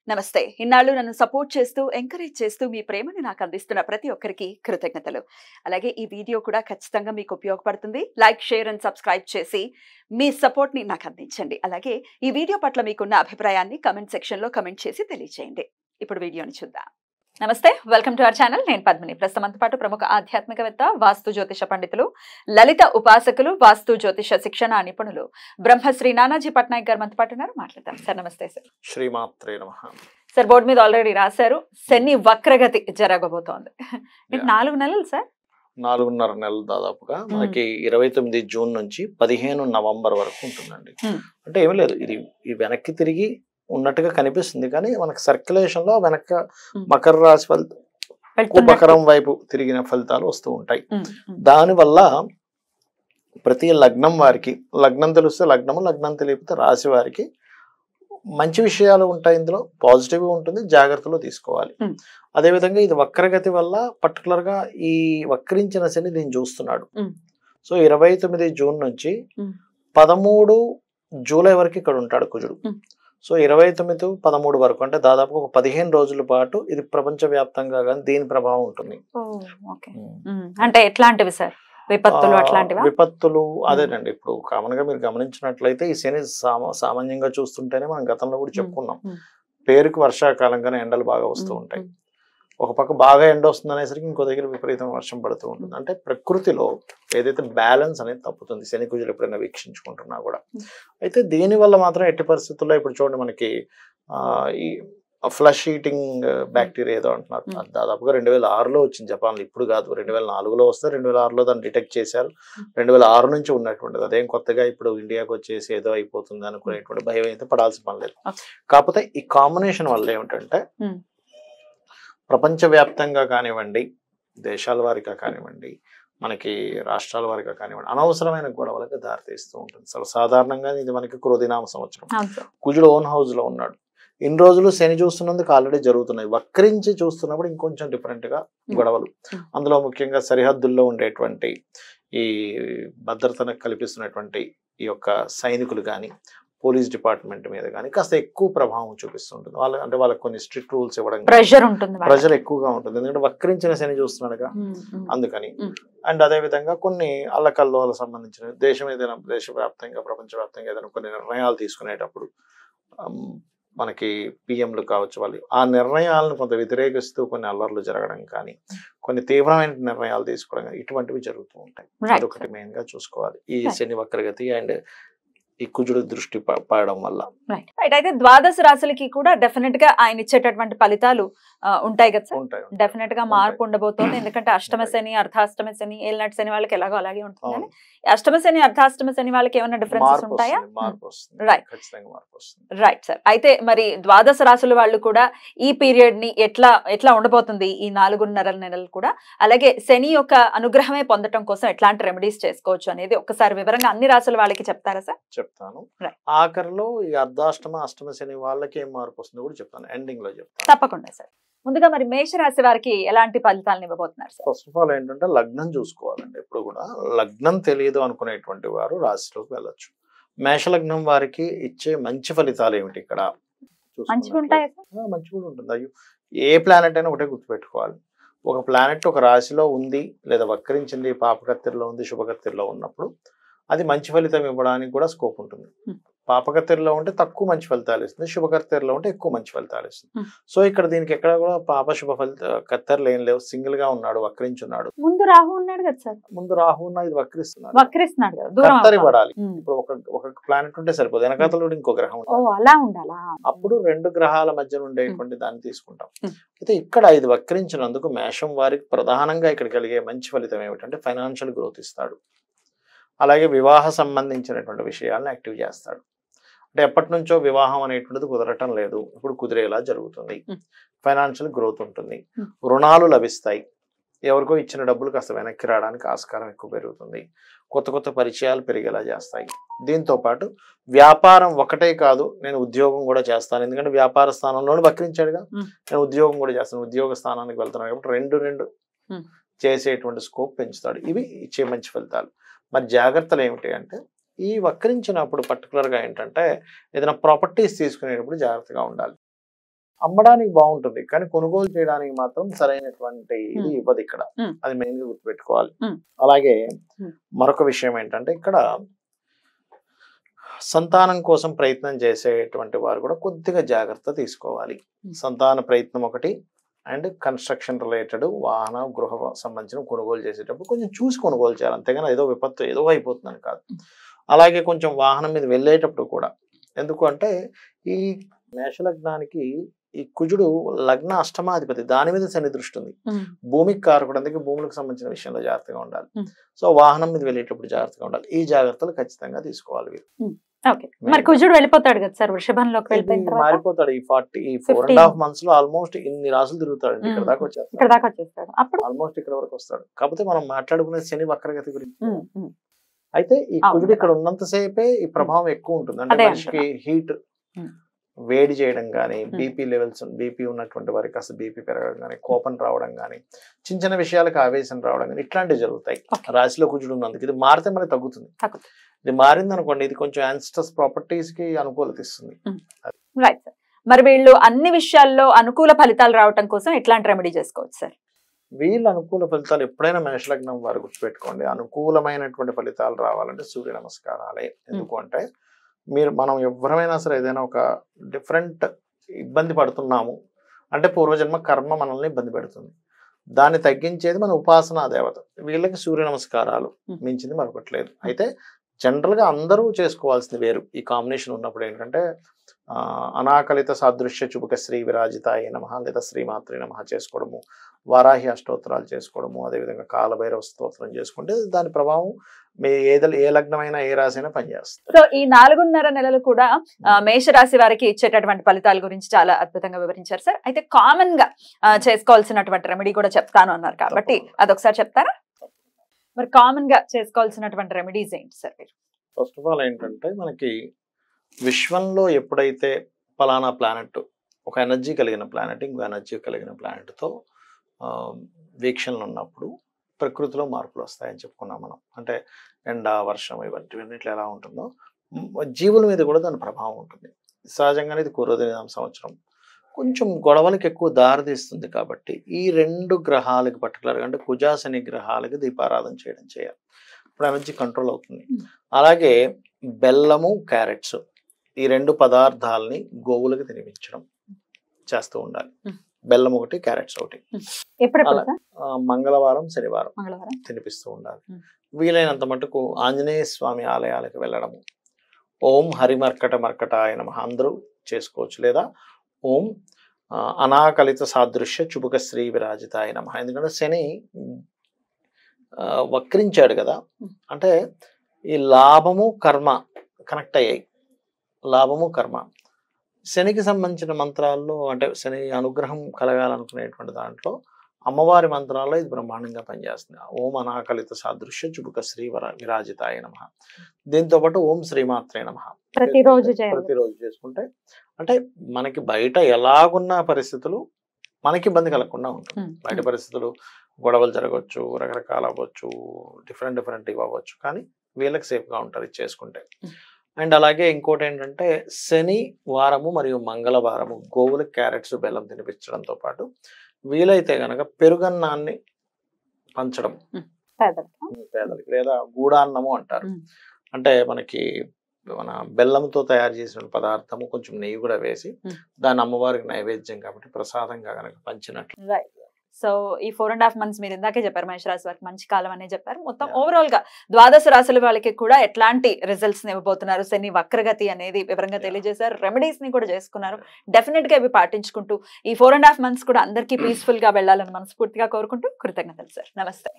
నమస్తే. ఇన్నాళ్ళు నన్ను సపోర్ట్ చేస్తూ, ఎంకరేజ్ చేస్తూ మీ ప్రేమని నాకు అందిస్తున్న ప్రతి ఒక్కరికి కృతజ్ఞతలు. అలాగే ఈ వీడియో కూడా ఖచ్చితంగా మీకు ఉపయోగపడుతుంది. లైక్, షేర్ అండ్ సబ్స్క్రైబ్ చేసి మీ సపోర్ట్‌ని నాకు అందించండి. అలాగే ఈ వీడియో పట్ల మీకున్న అభిప్రాయాన్ని కామెంట్ సెక్షన్‌లో కామెంట్ చేసి తెలియజేయండి. ఇప్పుడు వీడియోని చూద్దాం. నమస్తే, వెల్కమ్ టు అవర్ ఛానల్. నేను పద్మిని. ప్రస్తుతంతో పాటు ప్రముఖ ఆధ్యాత్మికవేత్త, వాస్తు జ్యోతిష పండితులు, లలిత ఉపాసకులు, వాస్తు జ్యోతిష శిక్షణ నిపుణులు బ్రహ్మశ్రీ నానాజీ పట్నాయక్ గారు మనతో పాటు ఉన్నారు. మాట్లాడతాం సార్. నమస్తే సార్. శ్రీమాత్రే నమః. సార్, బోర్డు మీద ఆల్రెడీ రాశారు, శని వక్రగతి జరగబోతోంది. 4 నెలలు సార్, 4.5 నెలలు దాదాపుగా మనకి 29 జూన్ నుంచి 15 నవంబర్ వరకు ఉంటుందండి. అంటే ఏమీ లేదు, ఇది ఈ వెనక్కి తిరిగి ఉన్నట్టుగా కనిపిస్తుంది, కానీ మనకి సర్క్యులేషన్ లో వెనక మకర రాశి మకరం వైపు తిరిగిన ఫలితాలు వస్తూ ఉంటాయి. దానివల్ల ప్రతి లగ్నం వారికి, లగ్నం తెలిస్తే లగ్నము, లగ్నం తెలియకపోతే రాశి వారికి మంచి విషయాలు ఉంటాయి. ఇందులో పాజిటివ్ ఉంటుంది, జాగ్రత్తలు తీసుకోవాలి. అదేవిధంగా ఇది వక్రగతి వల్ల పర్టికులర్ గా ఈ వక్రించిన శని దీన్ని చూస్తున్నాడు. సో 29 జూన్ నుంచి 13 జూలై వరకు ఇక్కడ ఉంటాడు కుజుడు. సో 29, 13 వరకు, అంటే దాదాపు ఒక 15 రోజుల పాటు ఇది ప్రపంచ వ్యాప్తంగా కానీ దీని ప్రభావం ఉంటుంది. అంటే ఎట్లాంటివి సార్? విపత్తులు అట్లాంటివి? విపత్తులు అదేనండి. ఇప్పుడు కామన్ గా మీరు గమనించినట్లయితే ఈ శని సామాన్యంగా చూస్తుంటేనే మనం గతంలో కూడా చెప్పుకున్నాం, పేరుకు వర్షాకాలంగానే ఎండలు బాగా వస్తూ ఉంటాయి. ఒక పక్క బాగా ఎండ వస్తుంది అనేసరికి ఇంకో దగ్గర విపరీతం వర్షం పడుతూ ఉంటుంది. అంటే ప్రకృతిలో ఏదైతే బ్యాలెన్స్ అనేది తప్పుతుంది, శని కుజులు ఎప్పుడైనా వీక్షించుకుంటున్నా కూడా. అయితే దీనివల్ల మాత్రం ఎట్టి పరిస్థితుల్లో ఇప్పుడు చూడండి, మనకి ఈ ఫ్లష్ ఈటింగ్ బ్యాక్టీరియా ఏదో అంటున్నారు, దాదాపుగా 2006లో వచ్చింది జపాన్లో. ఇప్పుడు కాదు, 2004లో వస్తే 2006లో దాన్ని డిటెక్ట్ చేశారు. 2006 నుంచి ఉన్నటువంటిది, అదేం కొత్తగా ఇప్పుడు ఇండియాకి వచ్చేసి ఏదో అయిపోతుంది అనుకునేటువంటి భయం అయితే పడాల్సిన పని లేదు. కాకపోతే ఈ కాంబినేషన్ వల్ల ఏమిటంటే ప్రపంచవ్యాప్తంగా కానివ్వండి, దేశాల వారిగా కానివ్వండి, మనకి రాష్ట్రాల వారిగా కానివ్వండి, అనవసరమైన గొడవలకు దారితీస్తూ ఉంటుంది. సాధారణంగా ఇది మనకి క్రోధినామ సంవత్సరం. కుజుడు ఓన్ హౌస్ లో ఉన్నాడు. ఇన్ని రోజులు శని చూస్తున్నందుకు ఆల్రెడీ జరుగుతున్నాయి. వక్రించి చూస్తున్నప్పుడు ఇంకొంచెం డిఫరెంట్ గా గొడవలు. అందులో ముఖ్యంగా సరిహద్దుల్లో ఉండేటువంటి ఈ భద్రతను కల్పిస్తున్నటువంటి ఈ యొక్క సైనికులు కానీ, పోలీస్ డిపార్ట్మెంట్ మీద కానీ కాస్త ఎక్కువ ప్రభావం చూపిస్తుంటుంది. వాళ్ళకి కొన్ని స్ట్రిక్ట్ రూల్స్ ఇవ్వడం, ప్రెషర్ ఎక్కువగా ఉంటుంది. ఎందుకంటే వక్రించిన శని చూస్తున్నాడుగా, అందుకని. అండ్ అదే విధంగా కొన్ని అల్లకల్లోలకు సంబంధించిన దేశవ్యాప్తంగా, ప్రపంచవ్యాప్తంగా ఏదైనా కొన్ని నిర్ణయాలు తీసుకునేటప్పుడు మనకి పిఎంలు కావచ్చు, వాళ్ళు ఆ నిర్ణయాలను కొంత వ్యతిరేకిస్తూ కొన్ని అల్లర్లు జరగడం కానీ, కొన్ని తీవ్రమైన నిర్ణయాలు తీసుకోవడం కానీ, ఇటువంటివి జరుగుతూ ఉంటాయి. అదొకటి మెయిన్ గా చూసుకోవాలి ఈ శని వక్రగతి అండ్ ఈ కుజుడు దృష్టి పడడం వల్ల. అయితే ద్వాదశ రాశులకి కూడా డెఫినెట్ గా ఆయన ఇచ్చేటటువంటి ఫలితాలు ఉంటాయి కదా సార్? డెఫినెట్ గా మార్పు ఉండబోతోంది. ఎందుకంటే అష్టమ శని, అర్ధాష్టమ శని, ఏలినాటి శని వాళ్ళకి ఎలాగో అలాగే ఉంటుంది. కానీ అష్టమ శని, అర్ధాష్టమ శని వాళ్ళకి ఏమైనా డిఫరెన్సెస్ ఉంటాయా? Right sir. అయితే మరి ద్వాదశ రాశుల వాళ్ళు కూడా ఈ పీరియడ్ ని ఎట్లా ఉండబోతుంది ఈ 4.5 నెలలు కూడా, అలాగే శని యొక్క అనుగ్రహమే పొందడం కోసం ఎట్లాంటి రెమెడీస్ చేసుకోవచ్చు అనేది ఒక్కసారి వివరంగా అన్ని రాశుల వాళ్ళకి చెప్తారా సార్? చెప్తాను. ఆఖరిలో ఈ అర్ధాష్టమ, అష్టమ శని వాళ్ళకి ఏం మార్పు వస్తుందో కూడా చెప్తాను, ఎండింగ్ లో చెప్తాను. తప్పకుండా సార్. ముందుగా మరి మేషరాశి వారికి ఎలాంటి ఫలితాలను ఇవ్వబోతున్నారు సార్? ఫస్ట్ ఆఫ్ ఆల్ ఏంటంటే లగ్నం చూసుకోవాలండి. ఎప్పుడు కూడా లగ్నం తెలియదు అనుకునేటువంటి వారు రాశిలోకి వెళ్ళొచ్చు. మేష లగ్నం వారికి ఇచ్చే మంచి ఫలితాలు ఏమిటి ఇక్కడ? మంచిగా ఉంటాయా? మంచిగా ఉంటుంది. అయ్యో, ఏ ప్లానెట్ అయినా ఒకటే గుర్తుపెట్టుకోవాలి, ఒక ప్లానెట్ ఒక రాశిలో ఉంది లేదా వక్రించింది, పాపకత్తిరిలో ఉంది, శుభకత్తిరిలో ఉన్నప్పుడు అది మంచి ఫలితం ఇవ్వడానికి కూడా స్కోప్ ఉంటుంది. పాపకత్తిరిలో ఉంటే తక్కువ మంచి ఫలితాలు ఇస్తుంది, శుభకత్తిరిలో ఉంటే ఎక్కువ మంచి ఫలితాలు ఇస్తుంది. సో ఇక్కడ దీనికి ఎక్కడ కూడా పాప శుభ కత్తెరలు ఏం లేవు, సింగిల్ గా ఉన్నాడు, వక్రించున్నాడు. ముందు రాహు ఉన్నాడు కదా సార్? ముందు రాహు ఉన్నా ఇది వక్రిస్తున్నాడు, కత్తెరి పడాలి. ఇప్పుడు ఒక ప్లానెట్ ఉంటే సరిపోదు, వెనకాతలో ఇంకో గ్రహం ఉండాలి. అప్పుడు 2 గ్రహాల మధ్య ఉండేటువంటి దాన్ని తీసుకుంటాం. అయితే ఇక్కడ ఇది వక్రించినందుకు మేషం వారికి ప్రధానంగా ఇక్కడ కలిగే మంచి ఫలితం ఏమిటంటే ఫైనాన్షియల్ గ్రోత్ ఇస్తాడు. అలాగే వివాహ సంబంధించినటువంటి విషయాలను యాక్టివ్ చేస్తాడు. అంటే ఎప్పటి నుంచో వివాహం అనేటువంటిది కుదరటం లేదు, ఇప్పుడు కుదిరేలా జరుగుతుంది. ఫైనాన్షియల్ గ్రోత్ ఉంటుంది, రుణాలు లభిస్తాయి, ఎవరికో ఇచ్చిన డబ్బులు కాస్త వెనక్కి రావడానికి ఆస్కారం ఎక్కువ పెరుగుతుంది, కొత్త కొత్త పరిచయాలు పెరిగేలా చేస్తాయి. దీంతో పాటు వ్యాపారం ఒకటే కాదు, నేను ఉద్యోగం కూడా చేస్తాను, ఎందుకంటే వ్యాపార స్థానంలోనే వక్రించాడుగా, నేను ఉద్యోగం కూడా చేస్తాను, ఉద్యోగ స్థానానికి వెళ్తున్నాను కాబట్టి రెండు చేసేటువంటి స్కోప్ పెంచుతాడు. ఇవి ఇచ్చే మంచి ఫలితాలు. మరి జాగ్రత్తలు ఏమిటి అంటే, ఈ వక్రించినప్పుడు పర్టికులర్గా ఏంటంటే ఏదైనా ప్రాపర్టీస్ తీసుకునేటప్పుడు జాగ్రత్తగా ఉండాలి. అమ్మడానికి బాగుంటుంది కానీ కొనుగోలు చేయడానికి మాత్రం సరైనటువంటి ఇది ఇవ్వదు ఇక్కడ. అది మెయిన్ గా గుర్తుపెట్టుకోవాలి. అలాగే మరొక విషయం ఏంటంటే ఇక్కడ సంతానం కోసం ప్రయత్నం చేసేటువంటి వారు కూడా కొద్దిగా జాగ్రత్త తీసుకోవాలి. సంతాన ప్రయత్నం ఒకటి అండ్ కన్స్ట్రక్షన్ రిలేటెడ్ వాహన గృహ సంబంధించిన కొనుగోలు చేసేటప్పుడు కొంచెం చూసి కొనుగోలు చేయాలి, అంతేగాని ఏదో విపత్తు ఏదో అయిపోతుందని కాదు. అలాగే కొంచెం వాహనం మీద వెళ్ళేటప్పుడు కూడా, ఎందుకు అంటే ఈ మేషలగ్నానికి ఈ కుజుడు లగ్న అష్టమాధిపతి, దాని మీద శని దృష్టి ఉంది, భూమికి కారకుడు, అందుకే భూములకు సంబంధించిన విషయంలో జాగ్రత్తగా ఉండాలి. సో వాహనం మీద వెళ్ళేటప్పుడు జాగ్రత్తగా ఉండాలి. ఈ జాగ్రత్తలు ఖచ్చితంగా తీసుకోవాలి వీరు. మరి కుజుడు వెళ్ళిపోతాడు కదా సార్ వృషభంలోకి, మారిపోతాడు ఈ 4.5 months లో ఆల్మోస్ట్ ఇన్ని రాసులు తిరుగుతాడు. ఇక్కడ దాకా వచ్చేస్తాడు, అప్పుడు ఆల్మోస్ట్ ఇక్కడ వరకు వస్తాడు. కాకపోతే మనం మాట్లాడుకునే శని వక్రగతి గురించి. అయితే ఈ కుజుడు ఇక్కడ ఉన్నంతసేపే ఈ ప్రభావం ఎక్కువ ఉంటుంది. అంటే మనిషికి హీట్, వేడి చేయడం కానీ, బీపీ లెవెల్స్, బీపీ ఉన్నటువంటి వారికి అసలు బీపీ పెరగడం కానీ, కోపం రావడం కానీ, చిన్న చిన్న విషయాలకు ఆవేశం రావడం కానీ ఇట్లాంటివి జరుగుతాయి రాశిలో కుజుడు ఉన్నందుకు. ఇది మారితే మనకి తగ్గుతుంది. ఇది మారింది అనుకోండి, ఇది కొంచెం యాన్స్టస్ ప్రాపర్టీస్ కి అనుకూలత ఇస్తుంది. మరి వీళ్ళు అన్ని విషయాల్లో అనుకూల ఫలితాలు రావడం కోసం ఎట్లాంటి రెమెడీ చేసుకోవచ్చు సార్? వీళ్ళ అనుకూల ఫలితాలు ఎప్పుడైనా మేషలగ్నం వారు గుర్తుపెట్టుకోండి, అనుకూలమైనటువంటి ఫలితాలు రావాలంటే సూర్య నమస్కారాలే. ఎందుకు అంటే మనం ఎవరైనా సరే ఏదైనా ఒక డిఫరెంట్ ఇబ్బంది పడుతున్నాము అంటే పూర్వజన్మ కర్మ మనల్ని ఇబ్బంది పెడుతుంది, దాన్ని తగ్గించేది మన ఉపాసనా దేవత. వీళ్ళకి సూర్య నమస్కారాలు మించింది మరొకట్లేదు. అయితే జనరల్ గా అందరూ చేసుకోవాల్సింది వేరు. ఈ కాంబినేషన్ ఉన్నప్పుడు ఏంటంటే అనాకలిత సాదృశ్య చుబుక శ్రీ విరాజితాయ నమః లేదా శ్రీమాత్రే నమః చేసుకోవడము, వారాహి అష్టోత్తరాలు చేసుకోవడము, అదేవిధంగా కాలభైరవ స్తోత్రం చేసుకుంటే దాని ప్రభావం మీ ఏ లగ్నమైనా ఏ రాశి అయినా పనిచేస్తుంది. సో ఈ 4.5 నెలలు కూడా మేషరాశి వారికి ఇచ్చేటటువంటి ఫలితాల గురించి చాలా అద్భుతంగా వివరించారు సార్. అయితే కామన్ గా చేసుకోవాల్సినటువంటి రెమెడీ కూడా చెప్తాను అన్నారు కాబట్టి అదొకసారి చెప్తారా? మరి కామన్ గా చేసుకోవాల్సినటువంటి రెమెడీస్ ఏంటి సార్? ఫస్ట్ ఆఫ్ ఆల్ ఏంటంటే మనకి విశ్వంలో ఎప్పుడైతే ఫలానా ప్లానెట్ ఒక ఎనర్జీ కలిగిన ప్లానెట్ ఇంకో ఎనర్జీ కలిగిన ప్లానెట్తో వీక్షణలు ఉన్నప్పుడు ప్రకృతిలో మార్పులు వస్తాయని చెప్పుకున్నాం మనం. అంటే ఎండ, వర్షం ఇవన్నిట్లో ఎలా ఉంటుందో జీవుల మీద కూడా దాని ప్రభావం ఉంటుంది. సహజంగానే ఇది క్రోధినామ సంవత్సరం, కొంచెం గొడవలకి ఎక్కువ దారితీస్తుంది. కాబట్టి ఈ 2 గ్రహాలకి పర్టికులర్గా అంటే కుజ శని గ్రహాలకి దీపారాధన చేయాలి. ఇప్పుడు ఎనర్జీ కంట్రోల్ అవుతుంది. అలాగే బెల్లము, క్యారెట్స్ ఈ 2 పదార్థాలని గోవులకు తినిపించడం చేస్తూ ఉండాలి. బెల్లం ఒకటి, క్యారెట్స్ ఒకటి. మంగళవారం, శనివారం తినిపిస్తూ ఉండాలి. వీలైనంత మటుకు ఆంజనేయ స్వామి ఆలయాలకు వెళ్ళడము, ఓం హరిమర్కటాయ నమః అందరూ చేసుకోవచ్చు. లేదా ఓం అనాకలిత సాదృశ్య చుబుక శ్రీ విరాజితాయ నమః. ఎందుకంటే శని వక్రించాడు కదా, అంటే ఈ లాభము కర్మ కనెక్ట్ అయ్యాయి. లాభము కర్మ శనికి సంబంధించిన మంత్రాల్లో అంటే శని అనుగ్రహం కలగాలనుకునేటువంటి దాంట్లో అమ్మవారి మంత్రాల్లో ఇది బ్రహ్మాండంగా పనిచేస్తుంది. ఓం అనాకలిత సాదృశ్య చుబుక శ్రీ విరాజితాయ నమః. దీంతో పాటు ఓం శ్రీమాత్రే నమః ప్రతిరోజు చేసుకుంటే అంటే మనకి బయట ఎలాగున్న పరిస్థితులు మనకి ఇబ్బంది కలగకుండా ఉంటుంది. బయట పరిస్థితులు గొడవలు జరగవచ్చు, రకరకాల అవ్వచ్చు, డిఫరెంట్ అవ్వచ్చు, కానీ వీళ్ళకి సేఫ్గా ఉంటారు ఇది చేసుకుంటే. అండ్ అలాగే ఇంకోటి ఏంటంటే శని వారము మరియు మంగళవారము గోవులకు క్యారెట్స్, బెల్లం తినిపించడంతో పాటు వీలైతే గనక పెరుగన్నాన్ని పంచడం పేదలకి, లేదా గూడాన్నము అంటారు. అంటే మనకి మన బెల్లంతో తయారు చేసిన పదార్థము కొంచెం నెయ్యి కూడా వేసి దాన్ని అమ్మవారికి నైవేద్యం కాబట్టి ప్రసాదంగా కనుక పంచినట్లు. సో ఈ 4.5 months మీరు ఇందాకే చెప్పారు మేషరాశి వారికి మంచి కాలం అనే చెప్పారు. మొత్తం ఓవరాల్ గా ద్వాదశ రాశుల వాళ్ళకి కూడా ఎట్లాంటి రిజల్ట్స్ ఇవ్వబోతున్నారు, శని వక్రగతి అనేది వివరంగా తెలియజేశారు. రెమెడీస్ ని కూడా చేసుకున్నారు. డెఫినెట్ గా ఇవి పాటించుకుంటూ ఈ 4.5 months కూడా అందరికీ పీస్ఫుల్ గా వెళ్ళాలని మనస్ఫూర్తిగా కోరుకుంటూ కృతజ్ఞతలు సార్. నమస్తే.